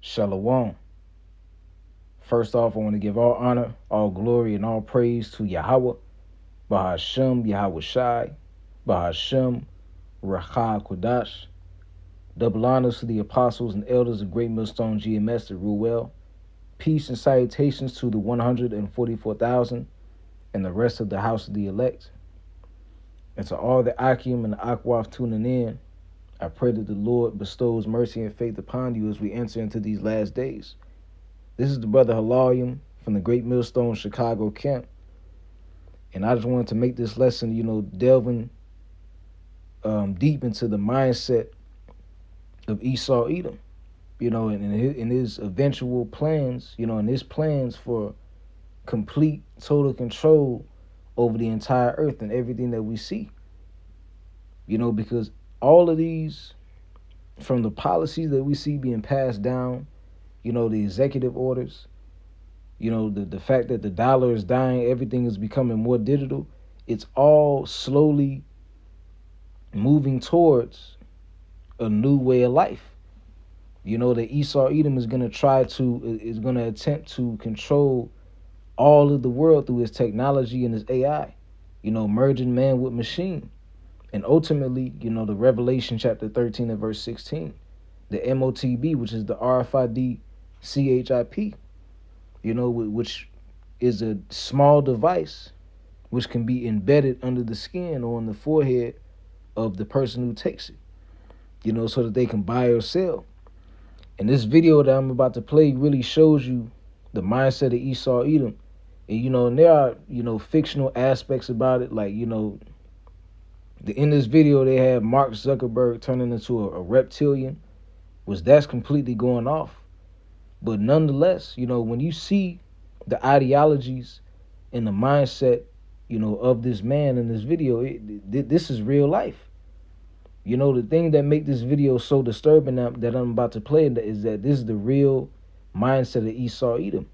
Shalom. First off, I want to give all honor, all glory, and all praise to Yahweh, Bahashem, Yahweh Shai, Bahashem, Rachah Kodash. Double honors to the apostles and elders of Great Millstone GMS that rule well. Peace and salutations to the 144,000 and the rest of the house of the elect. And to all the Akim and the Akwaf tuning in, I pray that the Lord bestows mercy and faith upon you as we enter into these last days. This is the brother Halalium from the Great Millstone Chicago camp. And I just wanted to make this lesson, delving deep into the mindset of Esau Edom, and in his eventual plans, and his plans for complete, total control over the entire earth and everything that we see. Because all of these, from the policies that we see being passed down, the executive orders, the fact that the dollar is dying, everything is becoming more digital, it's all slowly moving towards a new way of life. That Esau Edom is going to attempt to control all of the world through his technology and his AI, merging man with machine. And ultimately, the Revelation chapter 13 and verse 16, the MOTB, which is the RFID CHIP, which is a small device which can be embedded under the skin or on the forehead of the person who takes it, so that they can buy or sell. And this video that I'm about to play really shows you the mindset of Esau Edom. And there are, fictional aspects about it, like, in this video they have Mark Zuckerberg turning into a reptilian, which that's completely going off. But nonetheless, when you see the ideologies and the mindset, of this man in this video, this is real life. The thing that make this video so disturbing that I'm about to play is that this is the real mindset of Esau Edom.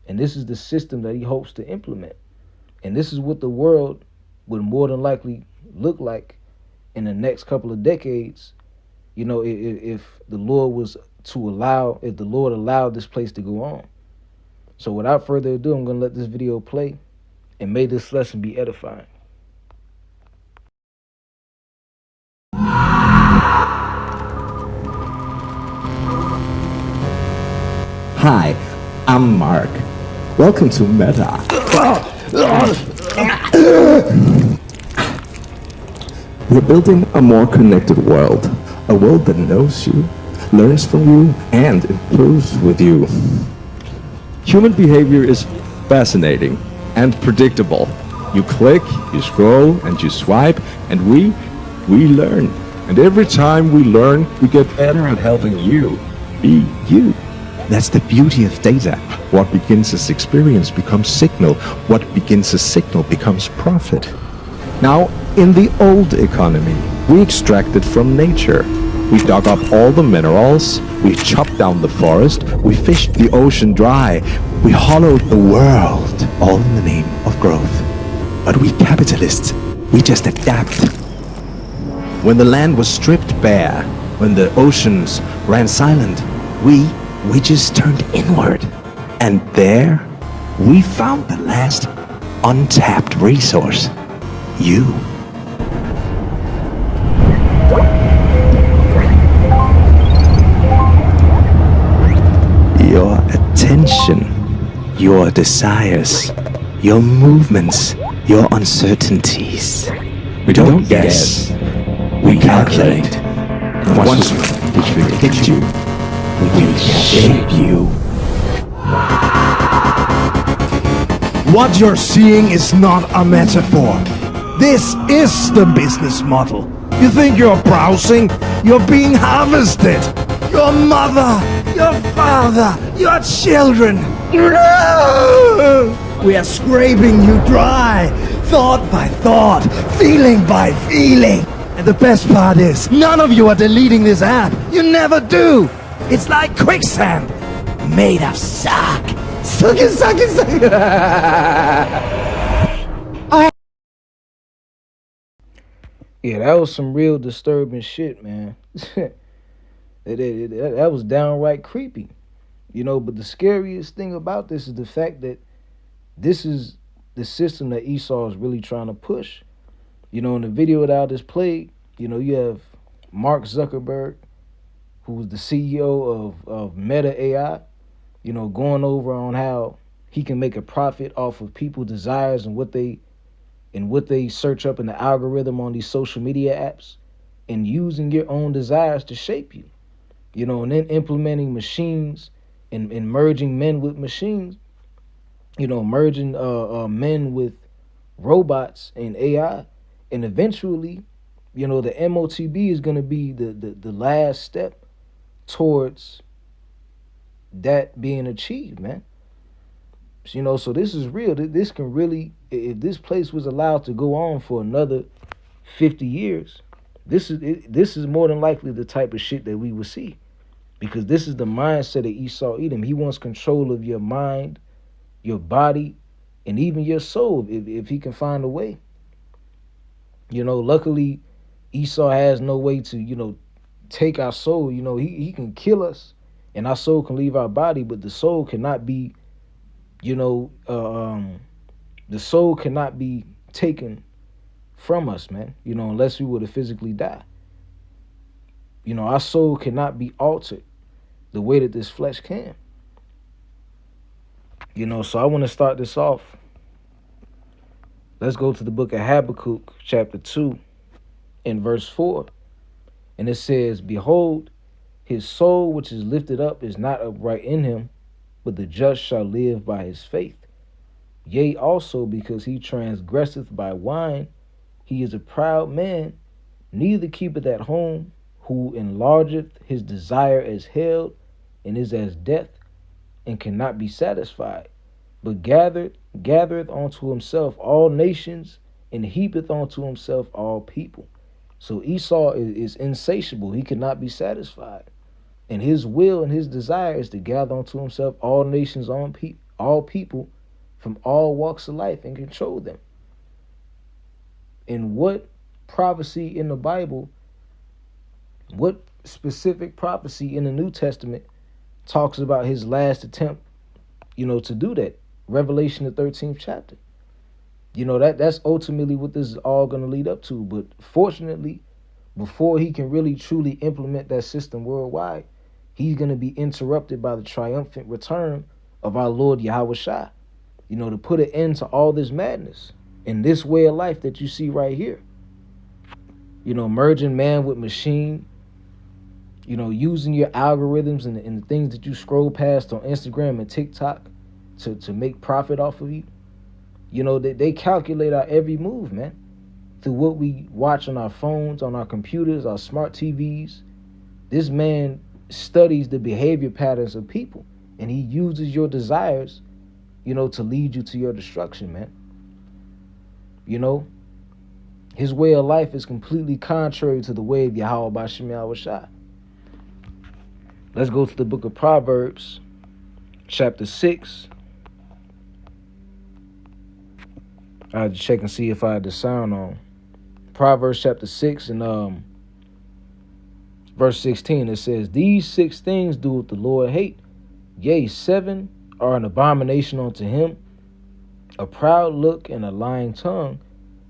And this is the system that he hopes to implement. And this is what the world would more than likely look like in the next couple of decades, if the Lord allowed this place to go on. So without further ado, I'm going to let this video play, and may this lesson be edifying. Hi, I'm Mark. Welcome to Meta. We're building a more connected world. A world that knows you, learns from you, and improves with you. Human behavior is fascinating and predictable. You click, you scroll, and you swipe, and we learn. And every time we learn, we get better at helping you be you. That's the beauty of data. What begins as experience becomes signal. What begins as signal becomes profit. Now, in the old economy, we extracted from nature. We dug up all the minerals, we chopped down the forest, we fished the ocean dry, we hollowed the world, all in the name of growth. But we capitalists, we just adapt. When the land was stripped bare, when the oceans ran silent, we just turned inward. And there, we found the last untapped resource. You. Your attention, your desires, your movements, your uncertainties. We don't guess, we calculate. And once we predict you, we shape you. What you're seeing is not a metaphor. This is the business model. You think you're browsing? You're being harvested. Your mother, your father, your children. We are scraping you dry, thought by thought, feeling by feeling. And the best part is, none of you are deleting this app. You never do. It's like quicksand, made of suck. Suck it, suck it, suck it. Yeah, that was some real disturbing shit, man. That was downright creepy. But the scariest thing about this is the fact that this is the system that Esau is really trying to push. In the video that I just played, you have Mark Zuckerberg, who's the CEO of Meta AI, going over on how he can make a profit off of people's desires and what they search up in the algorithm on these social media apps, and using your own desires to shape you. And then implementing machines and merging men with machines, merging men with robots and AI. And eventually, the MOTB is going to be the last step towards that being achieved, man. So this is real. This can really, if this place was allowed to go on for another 50 years, this is more than likely the type of shit that we will see. Because this is the mindset of Esau Edom. He wants control of your mind, your body, and even your soul if he can find a way. Luckily, Esau has no way to, take our soul. He can kill us and our soul can leave our body, but the soul cannot be, the soul cannot be taken from us, man, unless we were to physically die. Our soul cannot be altered the way that this flesh can. So I want to start this off. Let's go to the book of Habakkuk, chapter 2, and verse 4. And it says, "Behold, his soul which is lifted up is not upright in him, but the just shall live by his faith. Yea, also because he transgresseth by wine, he is a proud man, neither keepeth at home, who enlargeth his desire as hell, and is as death, and cannot be satisfied, but gathereth unto himself all nations, and heapeth unto himself all people." So Esau is insatiable. He cannot be satisfied. And his will and his desire is to gather unto himself all nations, all people from all walks of life, and control them. And what prophecy in the Bible, what specific prophecy in the New Testament talks about his last attempt, to do that? Revelation, the 13th chapter. That's ultimately what this is all going to lead up to. But fortunately, before he can really truly implement that system worldwide, he's going to be interrupted by the triumphant return of our Lord Yahweh Shai, to put an end to all this madness and this way of life that you see right here. Merging man with machine, using your algorithms and the things that you scroll past on Instagram and TikTok to make profit off of you. They calculate our every move, man, through what we watch on our phones, on our computers, our smart TVs. This man studies the behavior patterns of people, and he uses your desires, to lead you to your destruction, man. His way of life is completely contrary to the way of Yahweh B'Shem Yahweh Shai. Let's go to the book of Proverbs, chapter 6. I had to check and see if I had the sound on. Proverbs chapter 6 and verse 16, it says, "These 6 things doeth the Lord hate, yea, 7 are an abomination unto him: a proud look and a lying tongue,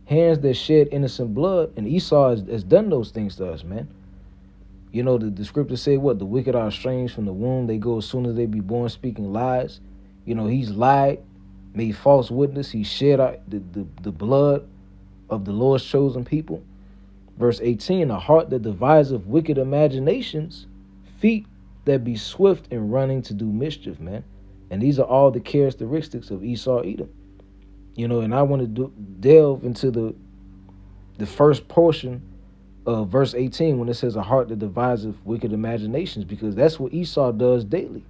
hands that shed innocent blood." And Esau has done those things to us, man. The scriptures say what? The wicked are estranged from the womb. They go as soon as they be born speaking lies. He's lied, made false witness. He shed out the blood of the Lord's chosen people. Verse 18, "A heart that deviseth wicked imaginations, feet that be swift in running to do mischief," man. And these are all the characteristics of Esau Edom. And I want to delve into the first portion of verse 18 when it says a heart that deviseth wicked imaginations, because that's what Esau does daily.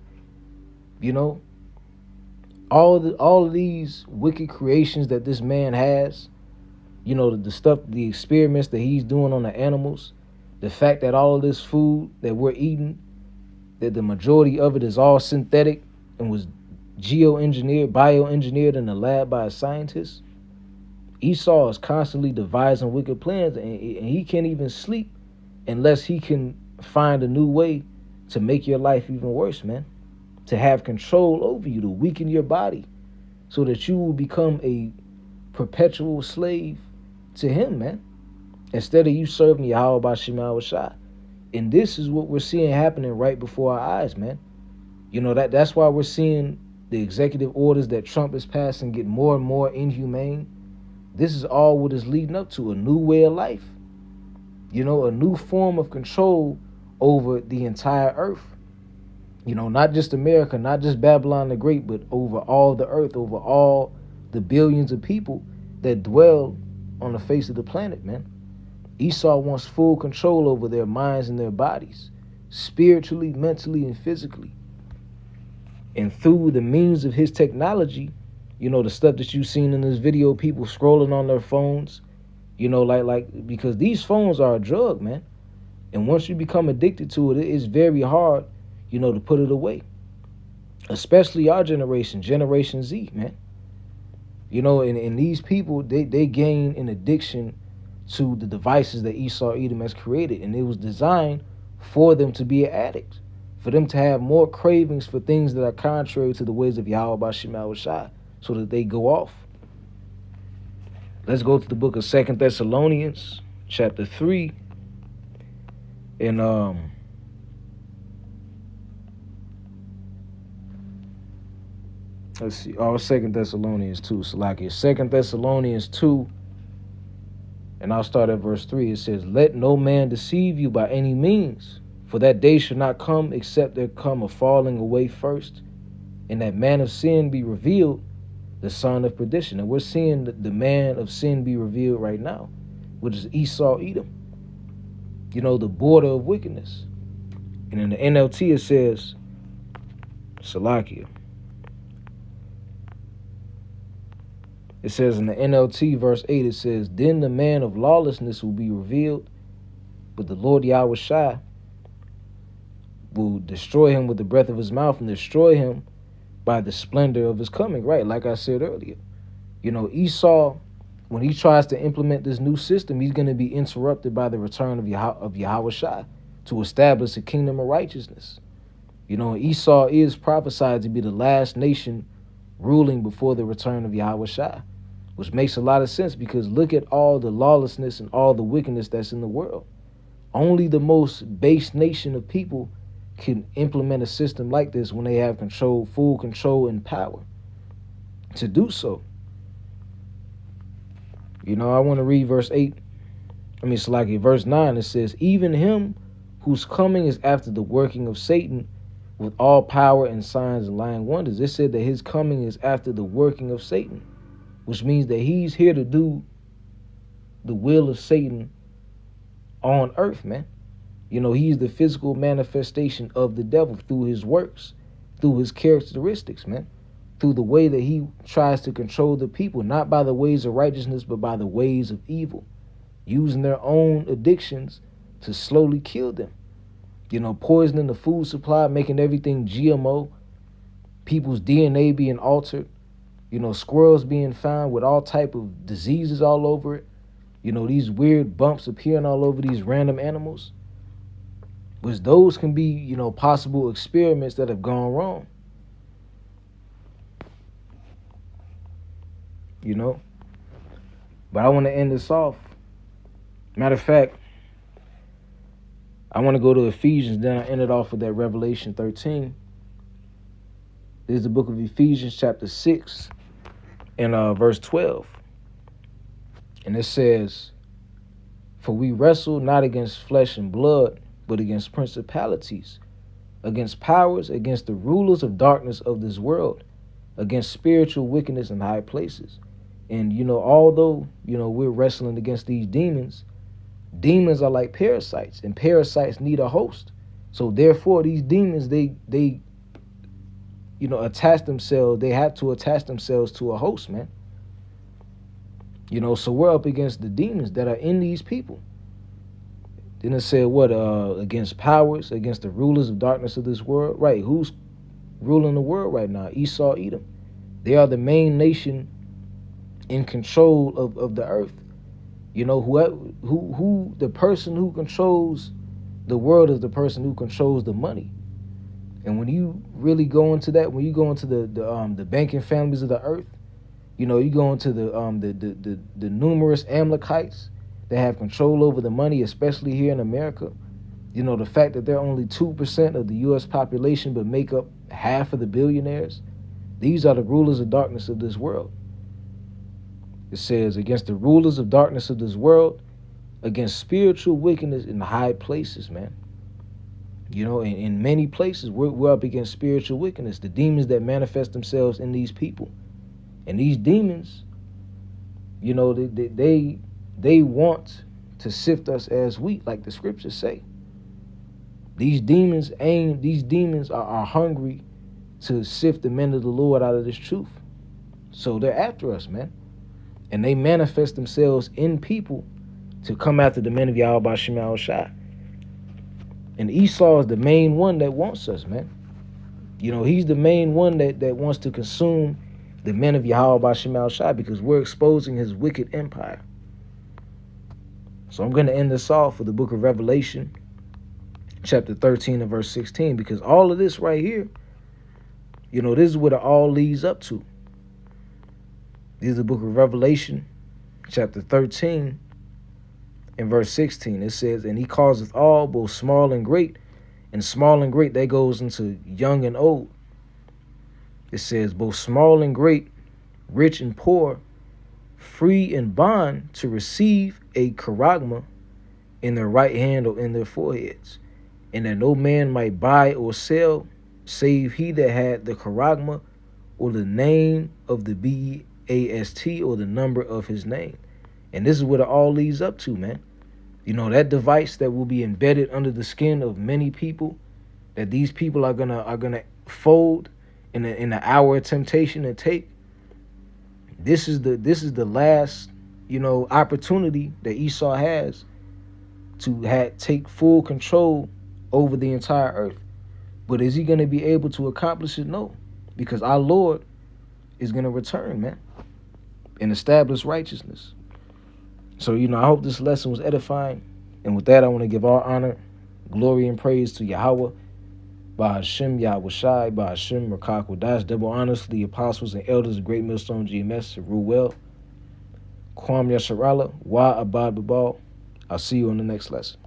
All of these wicked creations that this man has, the stuff, the experiments that he's doing on the animals, the fact that all of this food that we're eating, that the majority of it is all synthetic and was bioengineered in the lab by a scientist. Esau is constantly devising wicked plans, and he can't even sleep unless he can find a new way to make your life even worse, man. to have control over you, to weaken your body, so that you will become a perpetual slave to him, man. Instead of you serving Yahweh Bashim Shai. And this is what we're seeing happening right before our eyes, man. That's why we're seeing the executive orders that Trump is passing get more and more inhumane. This is all what is leading up to a new way of life. A new form of control over the entire earth. Not just America, not just Babylon the Great, but over all the earth, over all the billions of people that dwell on the face of the planet, man. Esau wants full control over their minds and their bodies, spiritually, mentally, and physically. And through the means of his technology, the stuff that you've seen in this video, people scrolling on their phones, because these phones are a drug, man. And once you become addicted to it, it's very hard, to put it away. Especially our generation, Generation Z, man. And these people, they gain an addiction to the devices that Esau Edom has created. And it was designed for them to be an addict, for them to have more cravings for things that are contrary to the ways of Yahweh Bashim Shai, so that they go off. Let's go to the book of 2 Thessalonians, chapter 3. And let's see. 2 Thessalonians 2. Salakia. 2 Thessalonians 2. And I'll start at verse 3. It says, "Let no man deceive you by any means, for that day should not come except there come a falling away first, and that man of sin be revealed, the son of perdition." And we're seeing the man of sin be revealed right now, which is Esau Edom. The border of wickedness. And in the NLT it says, Salakia. It says in the NLT verse 8, it says, "Then the man of lawlessness will be revealed, but the Lord Yahweh Shai will destroy him with the breath of his mouth and destroy him by the splendor of his coming." Right, like I said earlier. Esau, when he tries to implement this new system, he's going to be interrupted by the return of Yahweh Shai to establish a kingdom of righteousness. Esau is prophesied to be the last nation ruling before the return of Yahweh Shai, which makes a lot of sense because look at all the lawlessness and all the wickedness that's in the world. Only the most base nation of people can implement a system like this when they have control, full control and power to do so. I want to read verse 8. It's like verse 9. It says, "Even him whose coming is after the working of Satan with all power and signs and lying wonders." It said that his coming is after the working of Satan, which means that he's here to do the will of Satan on earth, man. He's the physical manifestation of the devil through his works, through his characteristics, man. Through the way that he tries to control the people, not by the ways of righteousness, but by the ways of evil, using their own addictions to slowly kill them. Poisoning the food supply, making everything GMO, people's DNA being altered, squirrels being found with all type of diseases all over it, these weird bumps appearing all over these random animals, which those can be, possible experiments that have gone wrong. But I want to end this off. Matter of fact, I want to go to Ephesians, then I end it off with that Revelation 13. This is the book of Ephesians, chapter 6, and verse 12. And it says, "For we wrestle not against flesh and blood, but against principalities, against powers, against the rulers of darkness of this world, against spiritual wickedness in high places." And, although, we're wrestling against these demons, demons are like parasites, and parasites need a host. So therefore, these demons, they attach themselves. They have to attach themselves to a host, man. So we're up against the demons that are in these people. Then it said what? Against powers, against the rulers of darkness of this world. Right, who's ruling the world right now? Esau, Edom. They are the main nation in control of the earth. Who the person who controls the world is the person who controls the money. And when you really go into that, when you go into the banking families of the earth, you know, you go into the numerous Amalekites that have control over the money, especially here in America. You know, the fact that they're only 2% of the U.S. population but make up half of the billionaires. These are the rulers of darkness of this world. It says, against the rulers of darkness of this world, against spiritual wickedness in the high places, man. You know, in many places, we're up against spiritual wickedness, the demons that manifest themselves in these people. And these demons, you know, they want to sift us as wheat, like the scriptures say. These demons are hungry to sift the men of the Lord out of this truth. So they're after us, man. And they manifest themselves in people to come after the men of Yahweh B'Shem Yahushua. And Esau is the main one that wants us, man. You know, he's the main one that wants to consume the men of Yahweh B'Shem Yahushua, because we're exposing his wicked empire. So I'm going to end this off with the book of Revelation, chapter 13 and verse 16, because all of this right here, you know, this is what it all leads up to. This is the book of Revelation, chapter 13 and verse 16. It says, and he causeth all, both small and great, and small and great, that goes into young and old. It says, both small and great, rich and poor, free and bond, to receive a charagma in their right hand or in their foreheads, and that no man might buy or sell, save he that had the charagma, or the name of the BAST, or the number of his name. And this is what it all leads up to, man. You know, that device that will be embedded under the skin of many people, that these people are gonna fold in the hour of temptation and take. This is the last, you know, opportunity that Esau has to take full control over the entire earth. But is he going to be able to accomplish it? No, because our Lord is going to return, man, and establish righteousness. So, you know, I hope this lesson was edifying. And with that, I want to give all honor, glory, and praise to Yahweh, Bahashem Yahushai, Bahashem Rakak Wadash. Double honors to the apostles and elders of Great Millstone GMS, Ruel, Kwam Yasharala, Wa Abad Babal. I'll see you on the next lesson.